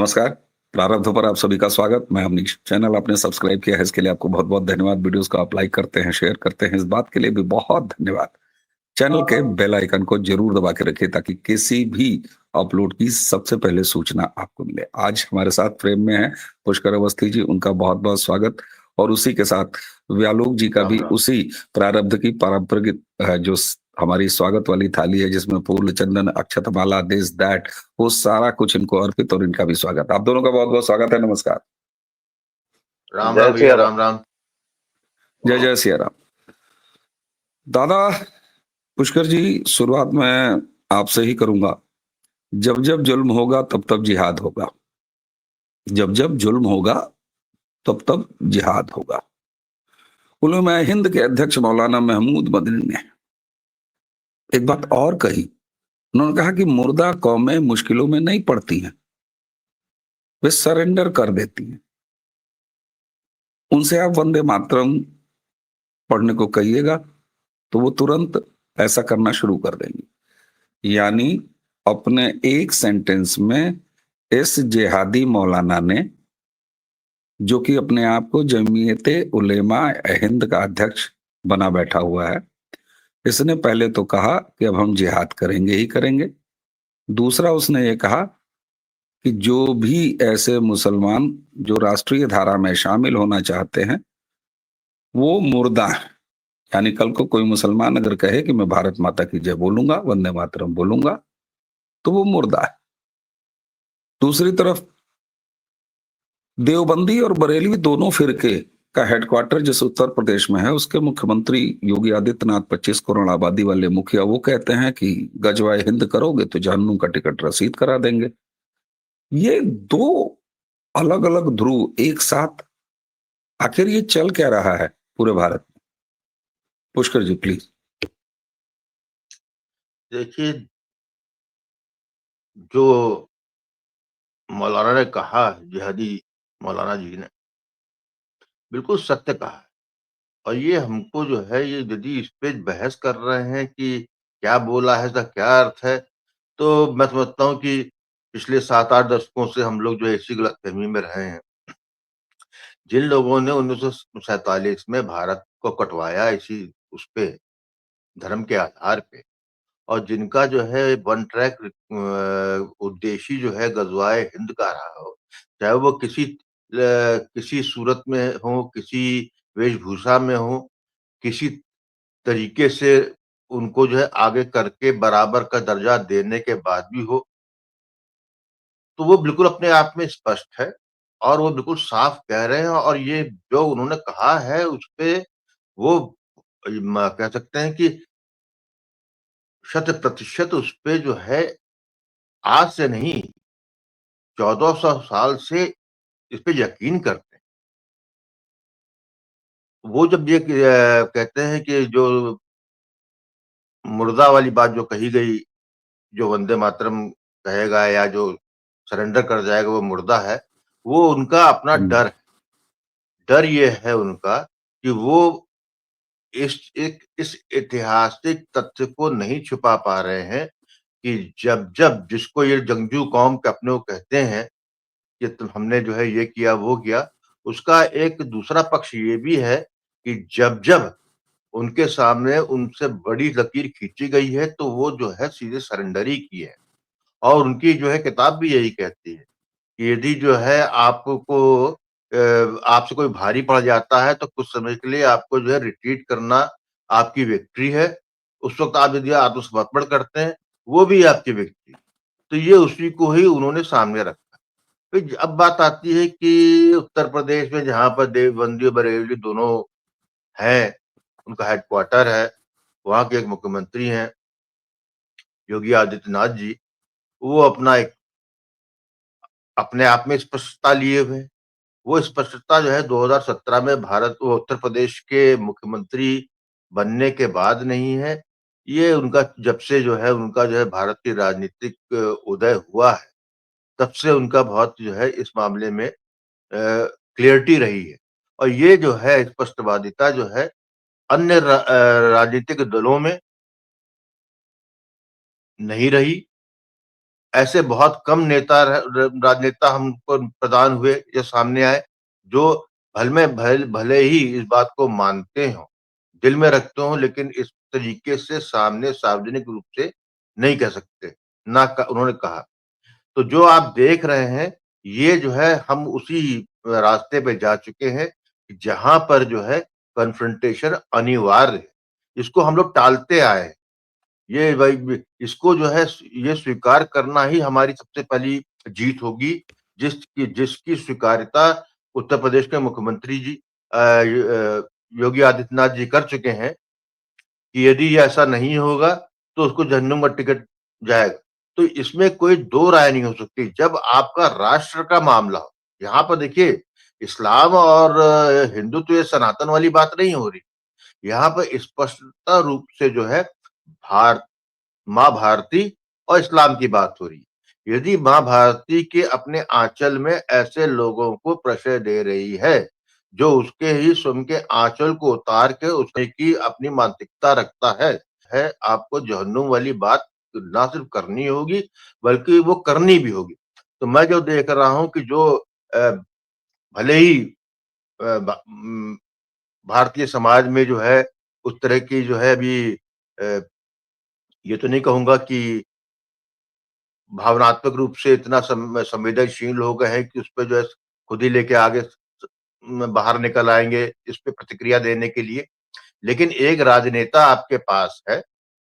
नमस्कार, प्रारब्ध पर आप सभी का स्वागत। मैं अवनीश। चैनल आपने सब्सक्राइब किया है, इसके लिए आपको बहुत-बहुत धन्यवाद। वीडियोज़ को आप लाइक करते हैं, शेयर करते हैं, इस बात के लिए भी बहुत धन्यवाद। चैनल के बेल आइकन को ज़रूर दबा के रखिए ताकि किसी भी अपलोड की सबसे पहले सूचना आपको मिले। आज हमारे साथ फ्रेम में हैं पुष्कर अवस्थी जी, उनका बहुत-बहुत स्वागत। और उसी के साथ व्यालोक जी का राम भी राम। उसी प्रारब्ध की पारंपरिक जो हमारी स्वागत वाली थाली है जिसमें फूल, चंदन, अक्षतमाला, दिस दैट, वो सारा कुछ इनको अर्पित और इनका भी स्वागत। आप दोनों का बहुत-बहुत स्वागत है। नमस्कार। राम जय राम भैया, सिया राम। राम राम। जय जय सिया राम। दादा पुष्कर जी, शुरुआत मैं आपसे ही करूंगा। जब जब जुल्म होगा तब तब जिहाद होगा। जब जब जुल्म होगा तब तब जिहाद होगा। उलमा हिंद के अध्यक्ष मौलाना महमूद मदनी ने एक बात और कही। उन्होंने कहा कि मुर्दा कौमें मुश्किलों में नहीं पड़ती हैं, वे सरेंडर कर देती हैं। उनसे आप वंदे मातरम पढ़ने को कहिएगा तो वो तुरंत ऐसा करना शुरू कर देंगे। यानी अपने एक सेंटेंस में इस जिहादी मौलाना ने, जो कि अपने आप को जमीयते उलेमा हिंद का अध्यक्ष बना बैठा हुआ है, इसने पहले तो कहा कि अब हम जिहाद करेंगे ही करेंगे। दूसरा उसने ये कहा कि जो भी ऐसे मुसलमान जो राष्ट्रीय धारा में शामिल होना चाहते हैं वो मुर्दा है। यानी कल को कोई मुसलमान अगर कहे कि मैं भारत माता की जय बोलूंगा, वंदे मातरम बोलूंगा, तो वो मुर्दा है। दूसरी तरफ देवबंदी और बरेलवी दोनों फिरके का हेडक्वार्टर जिस उत्तर प्रदेश में है, उसके मुख्यमंत्री योगी आदित्यनाथ 25 करोड़ आबादी वाले मुखिया, वो कहते हैं कि गजवाए हिंद करोगे तो जहन्नुम का टिकट रसीद करा देंगे। ये दो अलग अलग ध्रुव एक साथ, आखिर ये चल क्या रहा है पूरे भारत में? पुष्कर जी प्लीज। देखिए, जो मौलाना ने कहा, जिहादी मौलाना जी ने बिल्कुल सत्य कहा है। और ये हमको जो है, ये यदि इस पे बहस कर रहे हैं कि क्या बोला है, इसका क्या अर्थ है, तो मैं समझता हूँ कि पिछले 7-8 दशकों से हम लोग जो है इसी गलतफहमी में रहे हैं। जिन लोगों ने 1947 में भारत को कटवाया इसी उस पे, धर्म के आधार पे, और जिनका जो है वन ट्रैक उद्देश्य जो है गज़वाए हिंद का रहा हो, चाहे वो किसी सूरत में हो, किसी वेशभूषा में हो, किसी तरीके से उनको जो है आगे करके बराबर का दर्जा देने के बाद भी हो, तो वो बिल्कुल अपने आप में स्पष्ट है और वो बिल्कुल साफ कह रहे हैं। और ये जो उन्होंने कहा है उसपे वो कह सकते हैं कि शत प्रतिशत उसपे जो है, आज से नहीं, 1400 साल से इस पे यकीन करते हैं। वो जब ये कहते हैं कि जो मुर्दा वाली बात जो कही गई, जो वंदे मातरम कहेगा या जो सरेंडर कर जाएगा वो मुर्दा है, वो उनका अपना डर है। डर ये है उनका कि वो इस ऐतिहासिक तथ्य को नहीं छुपा पा रहे हैं कि जब जिसको ये जंगजू कौम के अपने को कहते हैं कि हमने जो है ये किया, वो किया, उसका एक दूसरा पक्ष ये भी है कि जब उनके सामने उनसे बड़ी लकीर खींची गई है, तो वो जो है सीधे सरेंडर ही की है। और उनकी जो है किताब भी यही कहती है कि यदि जो है आपसे कोई भारी पड़ जाता है, तो कुछ समय के लिए आपको जो है रिट्रीट करना आपकी विक्ट्री है। उस वक़्त आप यदि आत्मसमर्पण करते हैं, वो भी आपकी विक्ट्री। तो ये उसी को ही उन्होंने सामने रखा। फिर अब बात आती है कि उत्तर प्रदेश में जहाँ पर देवबंदी और बरेलवी दोनों हैं, उनका हेडक्वार्टर है, वहाँ के एक मुख्यमंत्री हैं, योगी आदित्यनाथ जी, वो अपने आप में स्पष्टता लिए हुए हैं। वो स्पष्टता जो है 2017 में वो उत्तर प्रदेश के मुख्यमंत्री बनने के बाद नहीं है। ये उनका जब से जो है उनका जो है भारत की राजनीतिक उदय हुआ है, तब से उनका बहुत जो है इस मामले में क्लैरिटी रही है। और ये जो है स्पष्टवादिता जो है अन्य राजनीतिक दलों में नहीं रही। ऐसे बहुत कम नेता राजनेता हमको प्रदान हुए या सामने आए जो भले ही इस बात को मानते हो, दिल में रखते हो, लेकिन इस तरीके से सामने सार्वजनिक रूप से नहीं कह सकते, उन्होंने कहा। तो जो आप देख रहे हैं, ये जो है हम उसी रास्ते पे जा चुके हैं, जहाँ पर जो है कन्फ्रंटेशन अनिवार्य है। इसको हम लोग टालते आए हैं। ये भाई इसको जो है ये स्वीकार करना ही हमारी सबसे पहली जीत होगी, जिसकी स्वीकार्यता उत्तर प्रदेश के मुख्यमंत्री जी योगी आदित्यनाथ जी कर चुके हैं कि यदि ये ऐसा नहीं होगा तो उसको जहन्नुम का टिकट जाएगा। तो इसमें कोई दो राय नहीं हो सकती जब आपका राष्ट्र का मामला हो। यहाँ पर देखिए इस्लाम और हिंदुत्व ये सनातन वाली बात नहीं हो रही। यहाँ पर स्पष्टता रूप से जो है भारत माँ भारती और इस्लाम की बात हो रही है। यदि माँ भारती के अपने आंचल में ऐसे लोगों को प्रश्रय दे रही है जो उसके ही स्वयं के आंचल को उतार के उसने की अपनी मानसिकता रखता है आपको जहन्नुम वाली बात ना सिर्फ करनी होगी बल्कि वो करनी भी होगी। तो मैं जो देख रहा हूँ कि जो भले ही भारतीय समाज में जो है उस तरह की जो है अभी ये तो नहीं कहूंगा कि भावनात्मक रूप से इतना संवेदनशील हो गए हैं कि उस पे जो है खुद ही लेके आगे बाहर निकल आएंगे इस पे प्रतिक्रिया देने के लिए। लेकिन एक राजनेता आपके पास है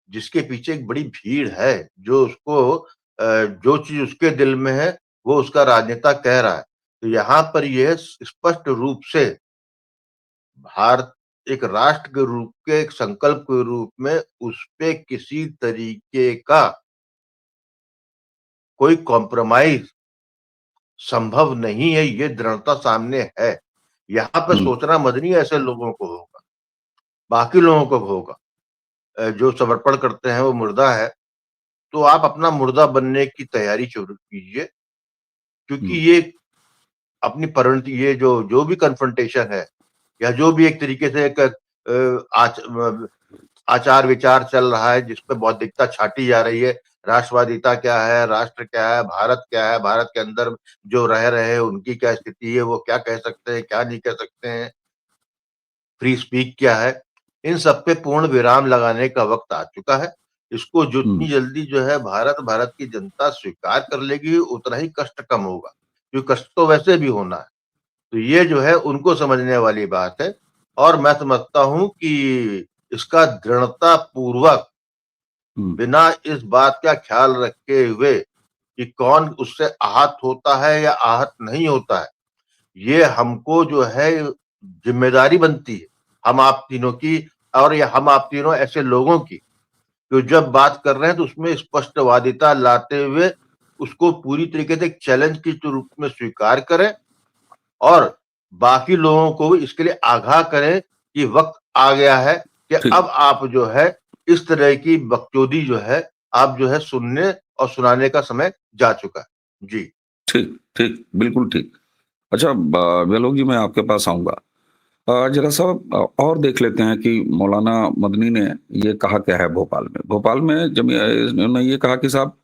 जिसके पीछे एक बड़ी भीड़ है जो उसको जो चीज उसके दिल में है वो उसका राजनेता कह रहा है। तो यहाँ पर यह स्पष्ट रूप से भारत एक राष्ट्र के रूप के एक संकल्प के रूप में उस पे किसी तरीके का कोई कॉम्प्रोमाइज संभव नहीं है, ये दृढ़ता सामने है। यहाँ पे सोचना मदनी ऐसे लोगों को होगा, बाकी लोगों को होगा। जो समर्पण करते हैं वो मुर्दा है, तो आप अपना मुर्दा बनने की तैयारी शुरू कीजिए क्योंकि ये अपनी परिणति ये जो भी कन्फ्रंटेशन है या जो भी एक तरीके से एक आचार विचार चल रहा है जिसपे बौद्धिकता छाटी जा रही है, राष्ट्रवादिता क्या है, राष्ट्र क्या है, भारत के अंदर जो रह रहे हैं उनकी क्या स्थिति है, वो क्या कह सकते हैं, क्या नहीं कह सकते हैं, फ्री स्पीच क्या है, इन सब पे पूर्ण विराम लगाने का वक्त आ चुका है। इसको जितनी जल्दी जो है भारत की जनता स्वीकार कर लेगी उतना ही कष्ट कम होगा, क्योंकि कष्ट तो वैसे भी होना है। तो ये जो है उनको समझने वाली बात है और मैं समझता हूँ कि इसका दृढ़ता पूर्वक बिना इस बात का ख्याल रखे हुए कि कौन उससे आहत होता है या आहत नहीं होता है, ये हमको जो है जिम्मेदारी बनती है हम आप तीनों की और ये हम आप तीनों ऐसे लोगों की जो जब बात कर रहे हैं तो उसमें स्पष्टवादिता लाते हुए उसको पूरी तरीके से एक चैलेंज के रूप में स्वीकार करें और बाकी लोगों को भी इसके लिए आगाह करें कि वक्त आ गया है कि अब आप जो है इस तरह की बकचोदी जो है आप जो है सुनने और सुनाने का समय जा चुका है। जी ठीक ठीक, बिल्कुल ठीक। अच्छा, वेलोग जी, मैं आपके पास आऊंगा। जरा सा और देख लेते हैं कि मौलाना मदनी ने ये कहा क्या है भोपाल में। भोपाल में जब इन्होंने ये कहा कि साहब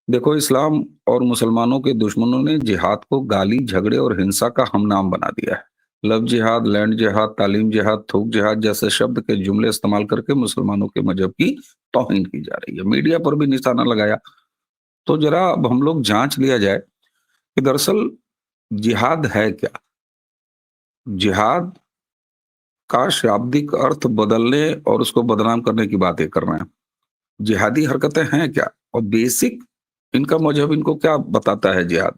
देखो, इस्लाम और मुसलमानों के दुश्मनों ने जिहाद को गाली, झगड़े और हिंसा का हमनाम बना दिया है। लव जिहाद, लैंड जिहाद, तालीम जिहाद, थूक जिहाद जैसे शब्द के जुमले इस्तेमाल करके मुसलमानों के मजहब की तौहीन की जा रही है। मीडिया पर भी निशाना लगाया। तो जरा अब हम लोग जांच लिया जाए कि दरअसल जिहाद है क्या। जिहाद का शाब्दिक अर्थ बदलने और उसको बदनाम करने की बातें कर रहे हैं। जिहादी हरकतें हैं क्या, और बेसिक इनका मजहब इनको क्या बताता है जिहाद।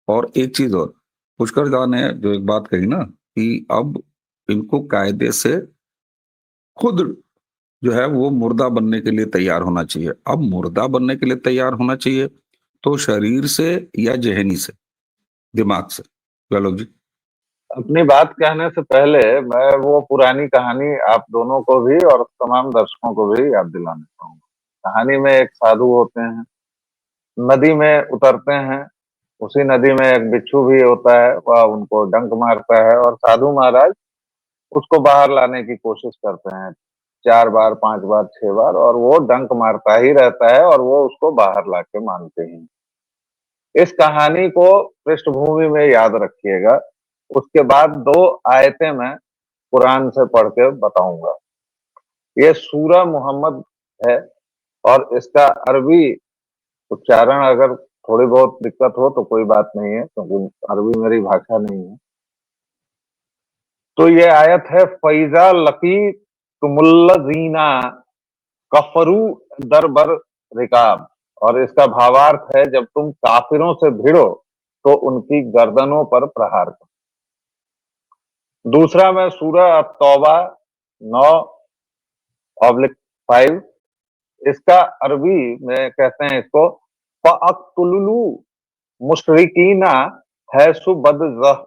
और एक चीज और, पुष्कर दा ने जो एक बात कही ना कि अब इनको कायदे से खुद जो है वो मुर्दा बनने के लिए तैयार होना चाहिए। अब मुर्दा बनने के लिए तैयार होना चाहिए तो शरीर से या जहनी से, दिमाग से। चलो जी। अपनी बात कहने से पहले मैं वो पुरानी कहानी आप दोनों को भी और तमाम दर्शकों को भी याद दिलाना चाहूंगा। कहानी में एक साधु होते हैं, नदी में उतरते हैं। उसी नदी में एक बिच्छू भी होता है, वह उनको डंक मारता है और साधु महाराज उसको बाहर लाने की कोशिश करते हैं 4 बार 5 बार 6 बार, और वो डंक मारता ही रहता है और वो उसको बाहर लाके मानते हैं। इस कहानी को पृष्ठभूमि में याद रखिएगा। उसके बाद 2 आयतें मैं कुरान से पढ़ के बताऊंगा। ये सूरह मोहम्मद है और इसका अरबी उच्चारण अगर थोड़ी बहुत दिक्कत हो तो कोई बात नहीं है, क्योंकि अरबी मेरी भाषा नहीं है। तो ये आयत है, फैजा लकी तुमुल्लज़ीना कफरू दरबर रिकाब, और इसका भावार्थ है, जब तुम काफिरों से भिड़ो तो उनकी गर्दनों पर प्रहार करो। दूसरा मैं सूरह अत-तौबा 9/5, इसका अरबी में कहते हैं इसको फ़अक़्तुलू मुशरिकीना हैसु बददतुहुम।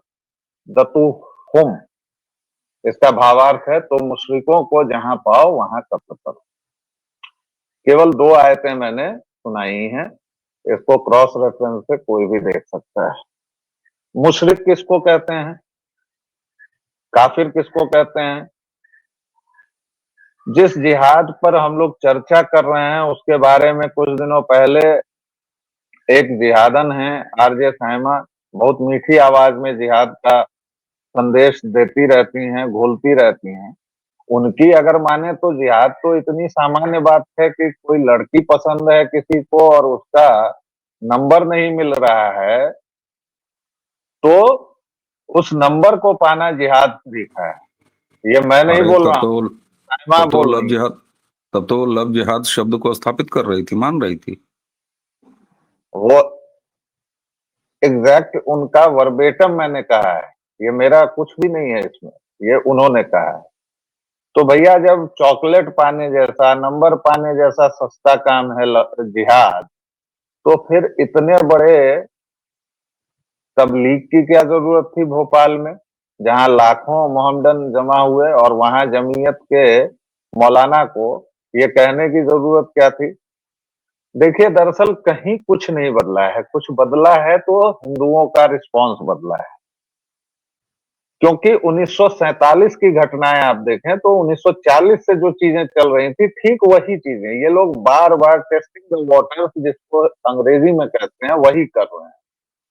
इसका भावार्थ है, तो मुशरिकों को जहां पाओ वहां कत्ल करो। केवल 2 आयतें मैंने सुनाई हैं, इसको क्रॉस रेफरेंस से कोई भी देख सकता है। मुशरिक किसको कहते हैं, काफिर किसको कहते हैं? जिस जिहाद पर हम लोग चर्चा कर रहे हैं उसके बारे में कुछ दिनों पहले एक जिहादन है आरजे साइमा, बहुत मीठी आवाज में जिहाद का संदेश देती रहती हैं, घोलती रहती हैं। उनकी अगर माने तो जिहाद तो इतनी सामान्य बात है कि कोई लड़की पसंद है किसी को और उसका नंबर नहीं मिल रहा है, तो उस नंबर को पाना जिहाद लिखा है। ये मैं नहीं अरे बोल तब रहा हूँ, तो साइमा तब तो बोल लव रही है। जिहाद तब तो लव जिहाद शब्द को स्थापित कर रही थी, मान रही थी। वो एग्जैक्ट उनका वर्बेटम मैंने कहा है, ये मेरा कुछ भी नहीं है इसमें, ये उन्होंने कहा है। तो भैया जब चॉकलेट पाने जैसा, नंबर पाने जैसा सस्ता काम है जिहाद, तो फिर इतने बड़े तबलीग की क्या जरूरत थी भोपाल में, जहां लाखों मोहम्मदन जमा हुए, और वहां जमीयत के मौलाना को ये कहने की जरूरत क्या थी? देखिए, दरअसल कहीं कुछ नहीं बदला है, कुछ बदला है तो हिंदुओं का रिस्पांस बदला है। क्योंकि 1947 की घटनाएं आप देखें तो 1940 से जो चीजें चल रही थी, ठीक वही चीजें ये लोग बार बार टेस्टिंग द वाटर्स, जिसको अंग्रेजी में कहते हैं, वही कर रहे हैं।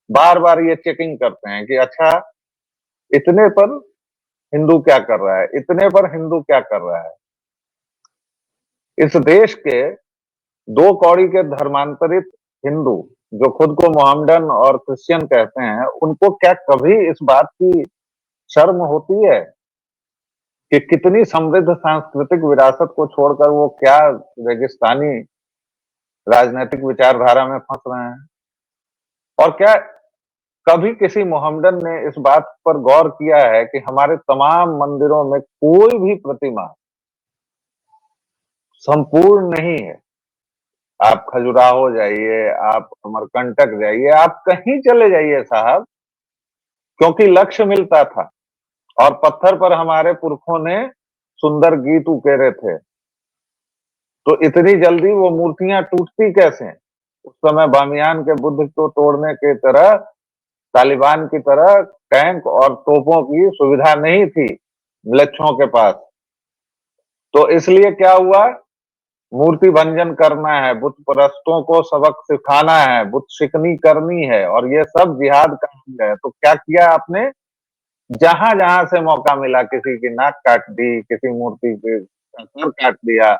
बार बार ये चेकिंग करते हैं कि अच्छा इतने पर हिंदू क्या कर रहा है, इतने पर हिंदू क्या कर रहा है। इस देश के 2 कौड़ी के धर्मांतरित हिंदू जो खुद को मोहम्मदन और क्रिश्चियन कहते हैं, उनको क्या कभी इस बात की शर्म होती है कि कितनी समृद्ध सांस्कृतिक विरासत को छोड़कर वो क्या रेगिस्तानी राजनीतिक विचारधारा में फंस रहे हैं? और क्या कभी किसी मोहम्मदन ने इस बात पर गौर किया है कि हमारे तमाम मंदिरों में कोई भी प्रतिमा संपूर्ण नहीं है? आप खजुराहो जाइए, आप अमरकंटक जाइए, आप कहीं चले जाइए साहब, क्योंकि लक्ष्य मिलता था और पत्थर पर हमारे पुरखों ने सुंदर गीत उकेरे थे। तो इतनी जल्दी वो मूर्तियां टूटती कैसे? उस समय बामियान के बुद्ध को तोड़ने की तरह, तालिबान की तरह टैंक और तोपों की सुविधा नहीं थी म्लेच्छों के पास। तो इसलिए क्या हुआ? मूर्ति भंजन करना है, बुत परस्तों को सबक सिखाना है, बुत शिकनी करनी है, और ये सब जिहाद का अंग है। तो क्या किया आपने? जहां जहां से मौका मिला किसी की नाक काट दी, किसी मूर्ति के सर काट दिया।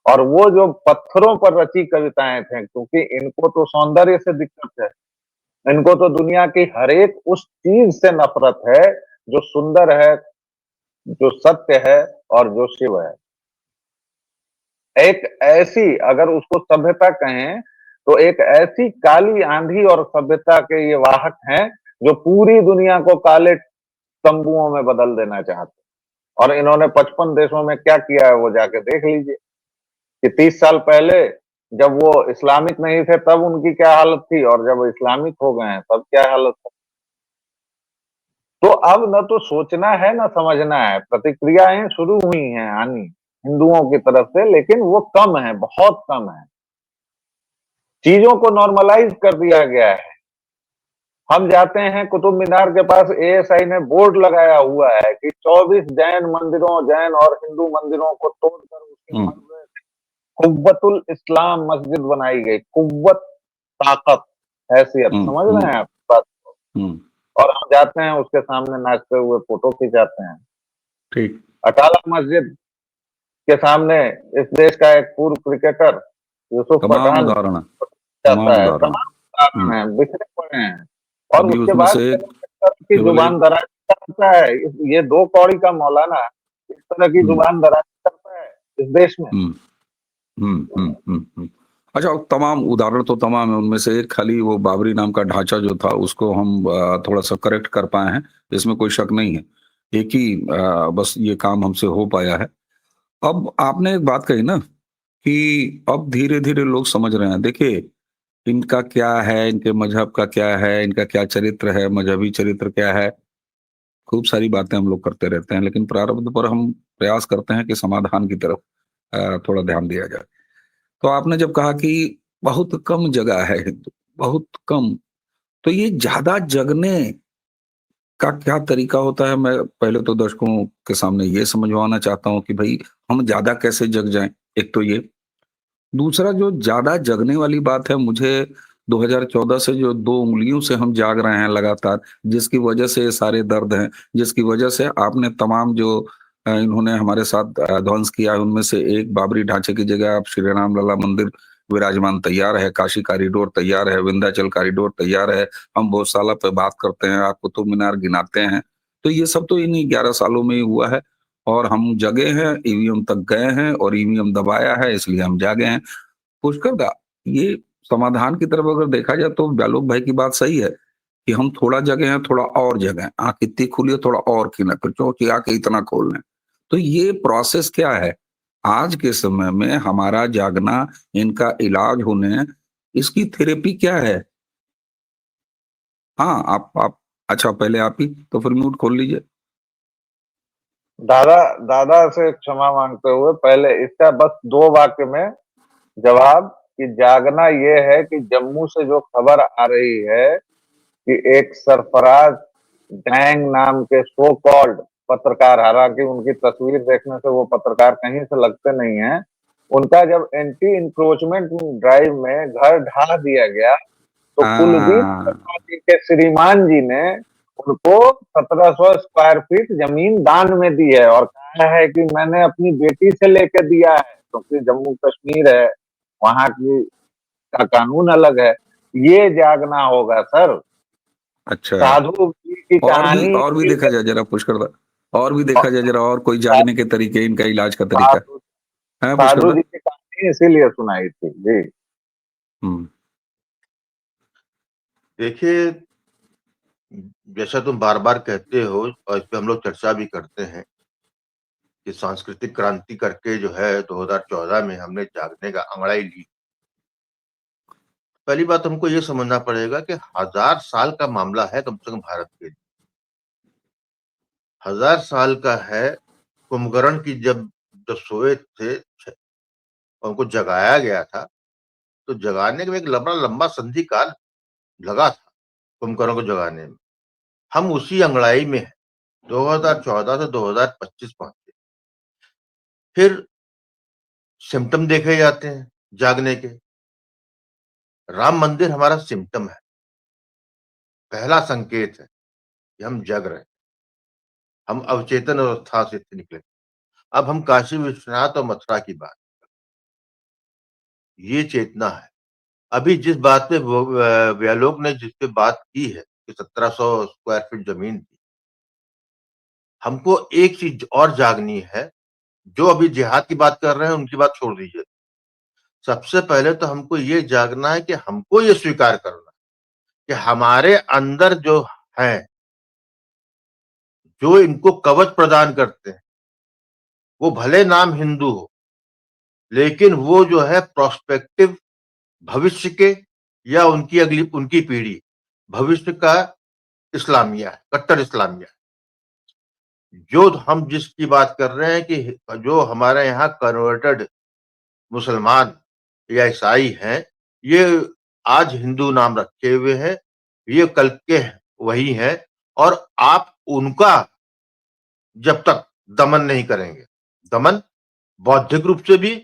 और वो जो पत्थरों पर रची कविताएं थे, क्योंकि इनको तो सौंदर्य से दिक्कत है, इनको तो दुनिया की हर एक उस चीज से नफरत है जो सुंदर है, जो सत्य है और जो शिव है। एक ऐसी, अगर उसको सभ्यता कहें, तो एक ऐसी काली आंधी और सभ्यता के ये वाहक हैं जो पूरी दुनिया को काले तंबुओं में बदल देना चाहते हैं। और इन्होंने 55 देशों में क्या किया है वो जाके देख लीजिए कि 30 साल पहले जब वो इस्लामिक नहीं थे तब उनकी क्या हालत थी, और जब इस्लामिक हो गए हैं तब क्या हालत है। तो अब न तो सोचना है न समझना है, प्रतिक्रियाएं शुरू हुई हैं आनी हिंदुओं की तरफ से, लेकिन वो कम है, बहुत कम है। चीजों को नॉर्मलाइज कर दिया गया है। हम जाते हैं कुतुब मीनार के पास, एएसआई ने बोर्ड लगाया हुआ है कि 24 जैन मंदिरों, जैन और हिंदू मंदिरों को तोड़कर उसके हम्म, भव्य कुव्वतुल इस्लाम मस्जिद बनाई गई। कुव्वत ताकत हैसियत, समझ रहे हैं आप बात? और हम जाते हैं उसके सामने नाचते हुए फोटो खिंचाते हैं। ठीक। अटाला मस्जिद के सामने इस देश का एक पूर्व क्रिकेटर यूसुफ तमाम पठान उदाहरण है, जाता तमाम है, उदाहरण। तमाम उदाहरण हैं, बिखरे पड़े हैं। और अभी उसके उसमें बाद से इस तरह की केवल जुबान एक दराज करता है। ये 2 कौड़ी का मौलाना इस तरह की जुबान दराज करता है इस देश में। अच्छा, तमाम उदाहरण तो तमाम है, उनमें से एक खाली वो बाबरी नाम का ढांचा जो था उसको हम थोड़ा सा करेक्ट कर पाए हैं, इसमें कोई शक नहीं है। एक ही बस ये काम हमसे हो पाया है। अब आपने एक बात कही ना कि अब धीरे-धीरे लोग समझ रहे हैं। देखिए, इनका क्या है, इनके मज़हब का क्या है, इनका क्या चरित्र है, मज़हबी चरित्र क्या है, खूब सारी बातें हम लोग करते रहते हैं, लेकिन प्रारब्ध पर हम प्रयास करते हैं कि समाधान की तरफ थोड़ा ध्यान दिया जाए। तो आपने जब कहा कि बहुत कम जगह है हिंदू, बहुत कम, तो ये ज़्यादा जगने का क्या तरीका होता है? मैं पहले तो दर्शकों के सामने ये समझवाना चाहता हूँ कि भई हम ज़्यादा कैसे जग जाएँ? एक तो ये। दूसरा जो ज़्यादा जगने वाली बात है, मुझे 2014 से जो 2 उँगलियों से हम जाग रहे हैं लगातार, जिसकी वजह से ये सारे दर्द हैं, जिसकी वजह से आपने तमाम जो इन्होंने हमारे साथ ध्वंस किया है, उनमें से एक बाबरी ढांचे की जगह अब श्री राम लला मंदिर विराजमान तैयार है, काशी कॉरिडोर तैयार है, विंध्याचल कॉरिडोर तैयार है, हम गौशाला पे बात करते हैं, आप कुतुब मीनार गिनाते हैं। तो ये सब तो इन्हीं 11 सालों में ही हुआ है और हम जगे हैं, ईवीएम तक गए हैं और ईवीएम दबाया है, इसलिए हम जागे हैं। पुष्कर दा, ये समाधान की तरफ अगर देखा जाए तो ब्यालोक भाई की बात सही है कि हम थोड़ा जगे हैं, थोड़ा और जगें। आँख इतनी खुली है, थोड़ा और खिला तो चौंकिया के इतना खोल लें। तो ये प्रोसेस क्या है? आज के समय में हमारा जागना, इनका इलाज होने, इसकी थेरेपी क्या है? हाँ, आप अच्छा पहले आप ही, तो फिर म्यूट खोल लीजिए। दादा दादा से क्षमा मांगते हुए पहले इसका बस 2 वाक्य में जवाब कि जागना ये है कि जम्मू से जो खबर आ रही है कि एक सरफराज डैंग नाम के सो कॉल्ड पत्रकार, हालांकि उनकी तस्वीर देखने से वो पत्रकार कहीं से लगते नहीं हैं, उनका जब एंटी इंक्रोचमेंट ड्राइव में घर ढा दिया गया तो कुलदीप हाँ, त्रिपाठी के श्रीमान जी ने उनको 1700 स्क्वायर फीट जमीन दान में दी है और कहा है कि मैंने अपनी बेटी से लेकर दिया है, क्योंकि जम्मू कश्मीर है, वहां की का कानून अलग है। ये जागना होगा सर। अच्छा। साधु जी की कहानी और भी देखा जाए जरा पुष्कर दा, और भी देखा जाए जरा, और कोई जागने के तरीके, इनका इलाज का तरीका, साधु है पुष्कर साधु दा? जी की कहानी इसीलिए सुनाई थी जी। हुँ। देखिए, जैसा तुम बार-बार कहते हो और इस पे हम लोग चर्चा भी करते हैं कि सांस्कृतिक क्रांति करके जो है 2014 में हमने जागने का अंगड़ाई ली। पहली बात हमको ये समझना पड़ेगा कि 1000 साल का मामला है कम से कम भारत के लिए। 1000 साल का है, कुंभकर्ण की जब जब सोए थे और उनको जगाया गया था, तो जगाने में एक लंबा संधि काल लगा था कुंभकर्ण को जगाने में। हम उसी अंगड़ाई में हैं, 2014 से 2025 पहुँचे। फिर सिम्पटम देखे जाते हैं जागने के। राम मंदिर हमारा सिम्पटम है, पहला संकेत है कि हम जग रहे हैं, हम अवचेतन अवस्था से निकले। अब हम काशी विश्वनाथ और मथुरा की बात, ये चेतना है। अभी जिस बात पे व्यालोक ने जिस पे बात की है कि 1700 स्क्वायर फीट जमीन थी, हमको एक चीज और जागनी है। जो अभी जिहाद की बात कर रहे हैं उनकी बात छोड़ दीजिए। सबसे पहले तो हमको ये जागना है कि हमको ये स्वीकार करना कि हमारे अंदर जो है, जो इनको कवच प्रदान करते हैं, वो भले नाम हिंदू हो, लेकिन वो जो है प्रोस्पेक्टिव भविष्य के या उनकी पीढ़ी भविष्य का इस्लामिया है, कट्टर इस्लामिया है। जो हम जिसकी बात कर रहे हैं कि जो हमारे यहाँ कन्वर्टेड मुसलमान या ईसाई हैं, ये आज हिंदू नाम रखे हुए हैं, ये कल के वही हैं और आप उनका जब तक दमन नहीं करेंगे, दमन बौद्धिक रूप से भी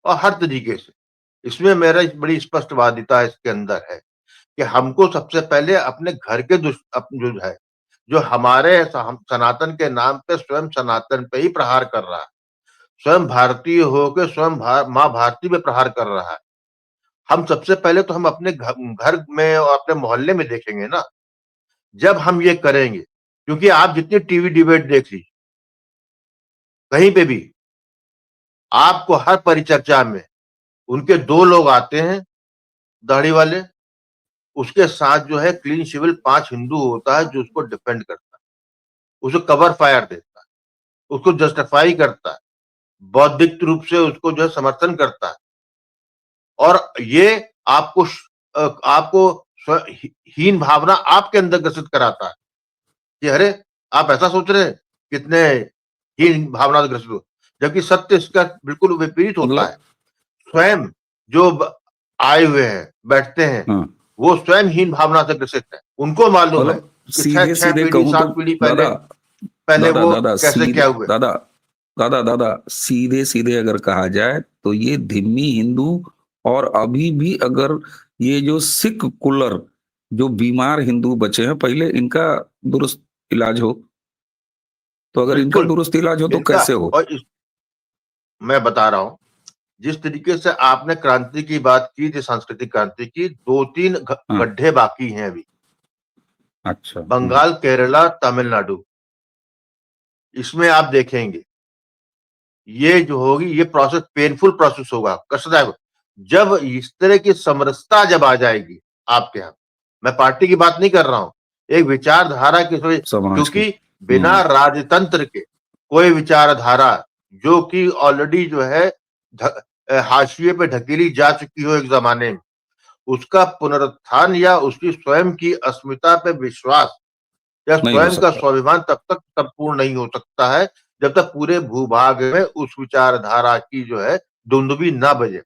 और हर तरीके से, इसमें मेरा बड़ी स्पष्टवादिता इसके अंदर है कि हमको सबसे पहले अपने घर के जो है, जो हमारे हम सनातन के नाम पे स्वयं सनातन पे ही प्रहार कर रहा है, स्वयं भारतीय होके स्वयं माँ भारती पे प्रहार कर रहा है। हम सबसे पहले तो हम अपने घर में और अपने मोहल्ले में देखेंगे ना, जब हम ये करेंगे, क्योंकि आप जितनी टीवी डिबेट देख लीजिए, कहीं पे भी आपको हर परिचर्चा में उनके 2 लोग आते हैं, दाढ़ी वाले, उसके साथ जो है क्लीन सिविल 5 हिंदू होता है जो उसको डिफेंड करता है, उसे कवर फायर देता है, उसको जस्टिफाई करता है, बौद्धिक रूप से उसको जो है समर्थन करता है। और ये आपको आपको हीन भावना आपके अंदर ग्रसित कराता है कि अरे आप ऐसा सोच रहे हैं, कितने हीन भावना से ग्रसित हो, जबकि सत्य इसका बिल्कुल विपरीत होता है। स्वयं जो आए हुए हैं, बैठते हैं, वो स्वयं हीन भावना से ग्रसित है। उनको मालूम है कि सीधे 6 पीढ़ी कहूं 7 तो पीढ़ी पहले वो कैसे क्या हुए। दादा सीधे अगर कहा जाए तो ये धिम्मी हिंदू, और अभी भी अगर ये जो सिख कुलर जो बीमार हिंदू बचे हैं, पहले इनका दुरुस्त इलाज हो, तो अगर इनका दुरुस्त इलाज हो तो कैसे हो? और मैं बता रहा हूं, जिस तरीके से आपने क्रांति की बात की थी, सांस्कृतिक क्रांति की, 2-3 गड्ढे बाकी हैं अभी। अच्छा। बंगाल, केरला, तमिलनाडु, इसमें आप देखेंगे ये जो होगी, ये प्रोसेस पेनफुल प्रोसेस होगा, कष्टदायक। जब इस तरह की समरसता जब आ जाएगी आपके यहाँ, मैं पार्टी की बात नहीं कर रहा हूं, एक विचारधारा की, क्योंकि बिना राजतंत्र के कोई विचारधारा जो कि ऑलरेडी जो है हाशिए पे ढकेली जा चुकी हो एक जमाने में, उसका पुनरुत्थान या उसकी स्वयं की अस्मिता पे विश्वास या स्वयं का स्वाभिमान तब तक संपूर्ण नहीं हो सकता है जब तक पूरे भूभाग में उस विचारधारा की जो है दुंदुभी ना बजे।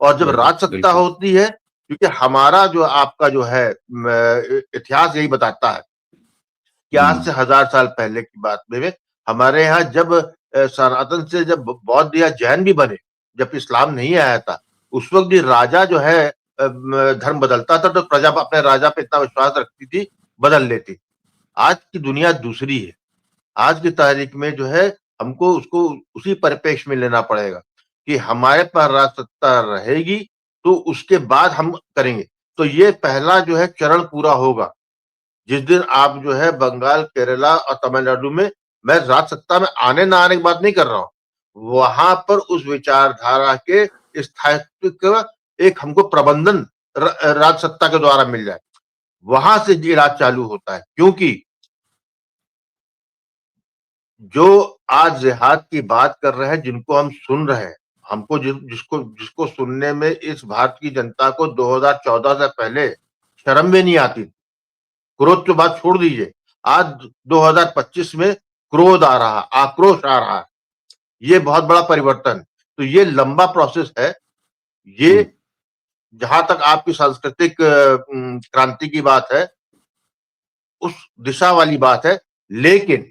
और जब राज सत्ता होती है, क्योंकि हमारा जो आपका जो है इतिहास यही बताता है कि आज से 1000 साल पहले की बात में हमारे यहाँ जब सनातन से जब बौद्ध या जैन भी बने, जब इस्लाम नहीं आया था, उस वक्त भी राजा जो है धर्म बदलता था तो प्रजा अपने राजा पे इतना विश्वास रखती थी, बदल लेती। आज की दुनिया दूसरी है। आज की तारीख में जो है हमको उसको उसी परिप्रेक्ष्य में लेना पड़ेगा कि हमारे पास राज सत्ता रहेगी तो उसके बाद हम करेंगे। तो ये पहला जो है चरण पूरा होगा जिस दिन आप जो है बंगाल, केरला और तमिलनाडु में, मैं राज सत्ता में आने ना आने की बात नहीं कर रहा हूँ, वहां पर उस विचारधारा के स्थायित्व का एक हमको प्रबंधन राज सत्ता के द्वारा मिल जाए, वहां से ये राज चालू होता है। क्योंकि जो आज जिहाद की बात कर रहे हैं, जिनको हम सुन रहे हैं, हमको जिसको सुनने में इस भारत की जनता को 2014 से पहले शर्म भी नहीं आती, क्रोध की बात छोड़ दीजिए, आज 2025 में क्रोध आ रहा, आक्रोश आ रहा है, ये बहुत बड़ा परिवर्तन। तो ये लंबा प्रोसेस है। ये जहां तक आपकी सांस्कृतिक क्रांति की बात है, उस दिशा वाली बात है, लेकिन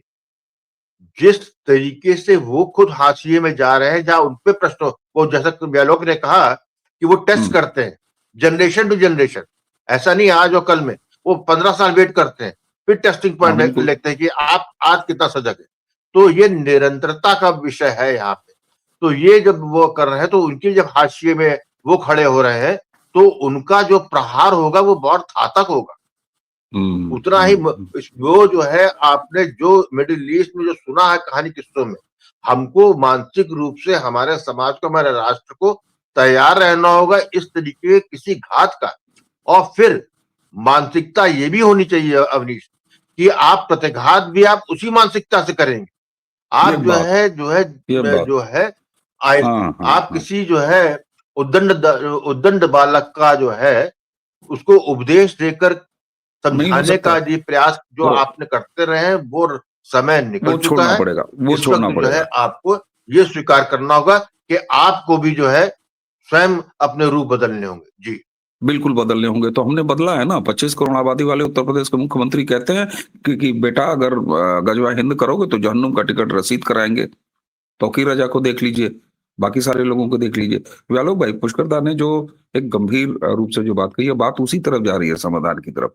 जिस तरीके से वो खुद हाशिए में जा रहे हैं, जहां उनपे प्रश्न, वो जैसा व्यालोक ने कहा कि वो टेस्ट करते हैं जनरेशन टू जनरेशन, ऐसा नहीं आज और कल में, वो 15 साल वेट करते हैं, फिर टेस्टिंग पॉइंट लेते हैं कि आप आज कितना सजग है। तो ये निरंतरता का विषय है यहाँ पे। तो ये जब वो कर रहे हैं तो उनके जब हाशिए में वो खड़े हो रहे हैं तो उनका जो प्रहार होगा वो बहुत घातक होगा। उतना ही वो जो है आपने जो मिडिल ईस्ट में जो सुना है कहानी किस्सों में, हमको मानसिक रूप से हमारे समाज को, हमारे राष्ट्र को तैयार रहना होगा इस तरीके के किसी घात का। और फिर मानसिकता ये भी होनी चाहिए अवनीश कि आप प्रतिघात भी आप उसी मानसिकता से करेंगे। आप जो है आप किसी जो है उद्दंड बालक का जो है उसको उपदेश देकर समझाने का जो प्रयास जो आपने करते रहे हैं, वो समय निकल चुका है। वो छोड़ना पड़ेगा। जो है आपको ये स्वीकार करना होगा कि आपको भी जो है स्वयं अपने रूप बदलने होंगे। जी बिल्कुल बदलने होंगे। तो हमने बदला है ना। 25 करोड़ आबादी वाले उत्तर प्रदेश के मुख्यमंत्री कहते हैं कि बेटा अगर गजवा हिंद करोगे तो जहन्नुम का टिकट रसीद कराएंगे। तौकीर रजा को देख लीजिए, बाकी सारे लोगों को देख लीजिए। व्यालोक भाई, पुष्कर दा ने जो एक गंभीर रूप से जो बात कही है, बात उसी तरफ जा रही है, समाधान की तरफ।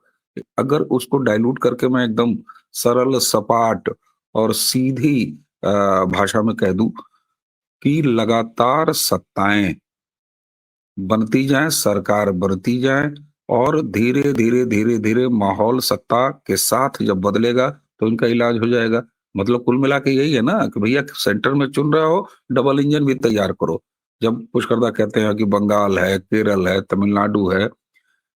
अगर उसको डाइल्यूट करके मैं एकदम सरल, सपाट और सीधी भाषा में कह दूं कि लगातार सत्ताएं बनती जाएं, सरकार बढ़ती जाए, और धीरे धीरे धीरे धीरे माहौल सत्ता के साथ जब बदलेगा तो इनका इलाज हो जाएगा। मतलब कुल मिला के यही है ना कि भैया सेंटर में चुन रहे हो, डबल इंजन भी तैयार करो। जब पुष्करदा कहते हैं कि बंगाल है, केरल है, तमिलनाडु है,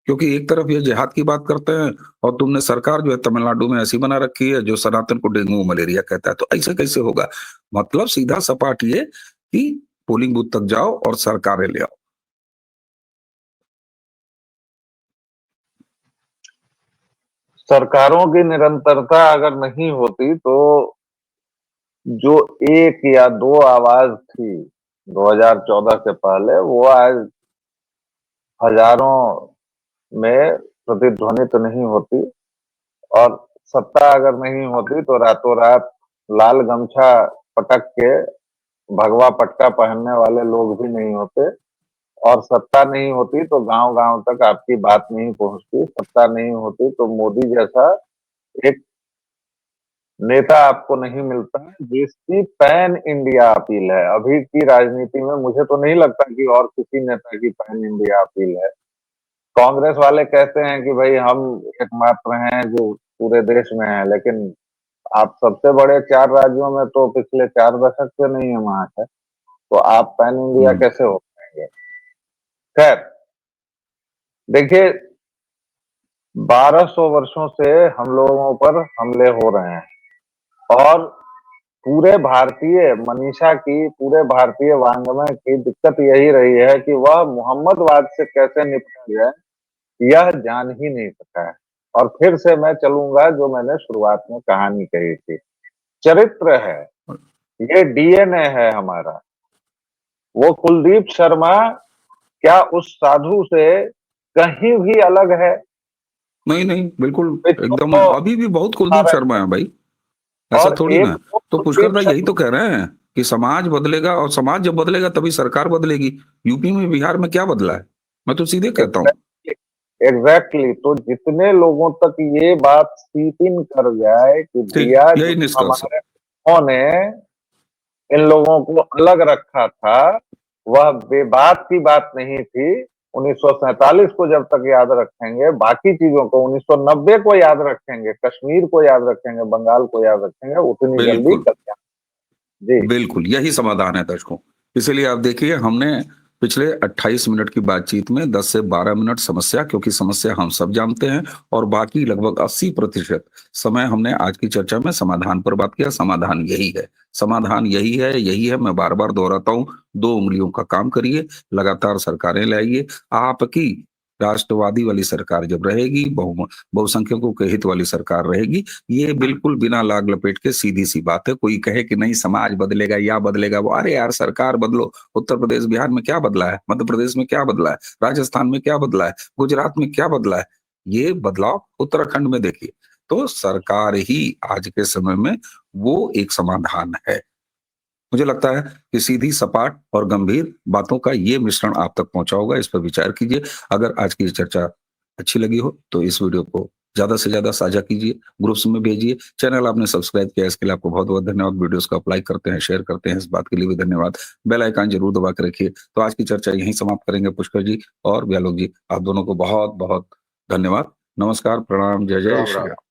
क्योंकि एक तरफ ये जिहाद की बात करते हैं और तुमने सरकार जो है तमिलनाडु में ऐसी बना रखी है जो सनातन को डेंगू मलेरिया कहता है, तो ऐसे कैसे होगा? मतलब सीधा सपाट ये कि पोलिंग बूथ तक जाओ और सरकारें ले आओ। सरकारों की निरंतरता अगर नहीं होती तो जो एक या दो आवाज थी 2014 से पहले, वो आज हजारों में प्रतिध्वनित तो नहीं होती। और सत्ता अगर नहीं होती तो रातों रात लाल गमछा पटक के भगवा पटका पहनने वाले लोग भी नहीं होते। और सत्ता नहीं होती तो गांव-गांव तक आपकी बात नहीं पहुंचती। सत्ता नहीं होती तो मोदी जैसा एक नेता आपको नहीं मिलता जिसकी पैन इंडिया अपील है। अभी की राजनीति में मुझे तो नहीं लगता कि और किसी नेता की पैन इंडिया अपील है। कांग्रेस वाले कहते हैं कि भाई हम एकमात्र हैं जो पूरे देश में है, लेकिन आप सबसे बड़े 4 राज्यों में तो पिछले 4 दशक से नहीं है वहाँ है, तो आप पैन इंडिया कैसे हो पाएंगे? खैर, देखिए 1200 वर्षों से हम लोगों पर हमले हो रहे हैं और पूरे भारतीय मनीषा की, पूरे भारतीय वांग्मय की दिक्कत यही रही है कि वह मोहम्मदवाद से कैसे निपटा जाए, यह जान ही नहीं सका है। और फिर से मैं चलूंगा जो मैंने शुरुआत में कहानी कही थी, चरित्र है, ये डीएनए है हमारा। वो कुलदीप शर्मा क्या उस साधु से कहीं भी अलग है? नहीं नहीं, बिल्कुल एकदम तो अभी भी बहुत कुलदीप शर्मा है भाई, ऐसा और थोड़ी एक ना। तो तो पुष्कर दा कुलदीप यही तो कह रहे हैं कि समाज बदलेगा, और समाज जब बदलेगा तभी सरकार बदलेगी। यूपी में, बिहार में क्या बदला है? मैं तो सीधे कहता हूँ। एग्जैक्टली तो जितने लोगों तक ये बात सीप इन कर जाए कि ठीक, भैया यही जो निष्कर्ष है। हमारे ने इन लोगों को अलग रखा था, वह बेबात की बात नहीं थी। 1947 को जब तक याद रखेंगे, बाकी चीजों को 1990 को याद रखेंगे, कश्मीर को याद रखेंगे, बंगाल को याद रखेंगे, उतनी जल्दी बिल्कुल कल्याण। जी बिल्कुल, यही समाधान है दर्शकों। इसीलिए आप देखिए, हमने पिछले 28 मिनट की बातचीत में 10 से 12 मिनट समस्या, क्योंकि समस्या हम सब जानते हैं, और बाकी लगभग 80% समय हमने आज की चर्चा में समाधान पर बात किया। समाधान यही है, समाधान यही है, यही है। मैं बार बार दोहराता हूं, 2 उंगलियों का काम करिए, लगातार सरकारें लाइए। आपकी राष्ट्रवादी वाली सरकार जब रहेगी, बहुसंख्यकों के हित वाली सरकार रहेगी, ये बिल्कुल बिना लाग लपेट के सीधी सी बात है। कोई कहे कि नहीं समाज बदलेगा या बदलेगा, वो अरे यार सरकार बदलो। उत्तर प्रदेश बिहार में क्या बदला है? मध्य प्रदेश में क्या बदला है? राजस्थान में क्या बदला है? गुजरात में क्या बदला है? ये बदलाव उत्तराखंड में देखिए। तो सरकार ही आज के समय में वो एक समाधान है। मुझे लगता है कि सीधी, सपाट और गंभीर बातों का ये मिश्रण आप तक पहुंचा होगा। इस पर विचार कीजिए। अगर आज की चर्चा अच्छी लगी हो तो इस वीडियो को ज्यादा से ज्यादा साझा कीजिए, ग्रुप्स में भेजिए। चैनल आपने सब्सक्राइब किया, इसके लिए आपको बहुत बहुत धन्यवाद। वीडियोस को आप लाइक करते हैं, शेयर करते हैं, इस बात के लिए भी धन्यवाद। बेल आइकन जरूर दबा के रखिए। तो आज की चर्चा यहीं समाप्त करेंगे। पुष्कर जी और व्यालोक जी, आप दोनों को बहुत बहुत धन्यवाद। नमस्कार, प्रणाम, जय जय राम श्री राम। राम।